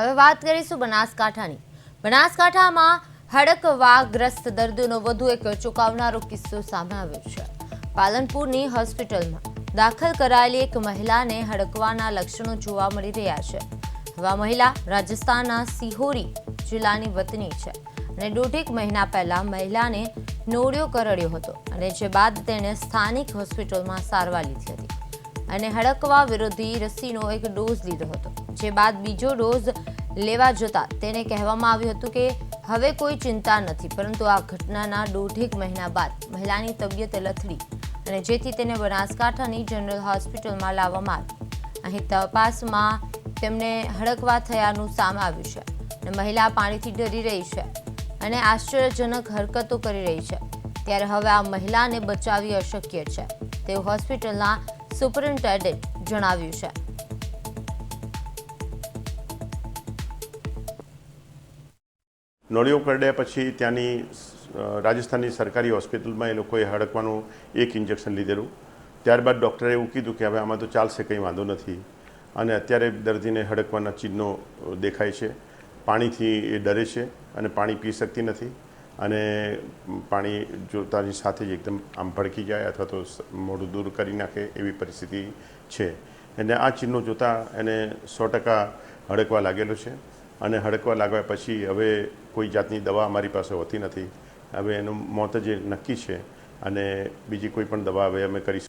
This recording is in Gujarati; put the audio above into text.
હવે વાત કરીશું બનાસકાંઠાની। બનાસકાંઠામાં હડકવાગ્રસ્ત દર્દીનો વધુ એક ચોંકાવનારો કિસ્સો સામે આવ્યો છે। પાલનપુરની હોસ્પિટલમાં દાખલ કરાયેલી એક મહિલાને હડકવાના લક્ષણો જોવા મળી રહ્યા છે। હવે આ મહિલા રાજસ્થાનના સિહોરી જિલ્લાની વતની છે અને દોઢેક મહિના પહેલા મહિલાને નોળિયો કરડ્યો હતો અને જે બાદ તેણે સ્થાનિક હોસ્પિટલમાં સારવાર લીધી હતી અને હડકવા વિરોધી રસીનો એક ડોઝ લીધો હતો। જે બાદ બીજો ડોઝ લેવા જતા તેને કહેવામાં આવ્યું હતું કે હવે કોઈ ચિંતા નથી, પરંતુ આ ઘટનાના દોઢેક મહિના બાદ મહિલાની તબિયત લથડી અને જેથી તેને બનાસકાંઠાની જનરલ હોસ્પિટલમાં લાવવામાં આવી। અહીં તપાસમાં તેમને હડકવા થયાનું સામે આવ્યું છે અને મહિલા પાણીથી ડરી રહી છે અને આશ્ચર્યજનક હરકતો કરી રહી છે। ત્યારે હવે આ મહિલાને બચાવવી અશક્ય છે તેવું હોસ્પિટલના સુપરિન્ટેન્ડન્ટ જણાવ્યું છે। નોળિયો કરડ્યા પછી ત્યાંની રાજસ્થાનની સરકારી હોસ્પિટલમાં એ લોકોએ હડકવાનું એક ઇન્જેક્શન લીધેલું। ત્યારબાદ ડૉક્ટરે એવું કીધું કે હવે આમાં તો ચાલશે, કંઈ વાંધો નથી અને અત્યારે દર્દીને હડકવાના ચિહ્નો દેખાય છે। પાણીથી એ ડરે છે અને પાણી પી શકતી નથી અને પાણી જોતાની સાથે જ એકદમ આમ ભડકી જાય અથવા તો મોઢું દૂર કરી નાખે એવી પરિસ્થિતિ છે। અને આ ચિહ્નો જોતાં એને 100% હડકવા લાગેલો છે અને હડકવા લાગ્યા પછી હવે કોઈ જાતની દવા અમારી પાસે હોતી નથી। હવે એનું મોત જે નક્કી છે અને બીજી કોઈ પણ દવા હવે અમે કરી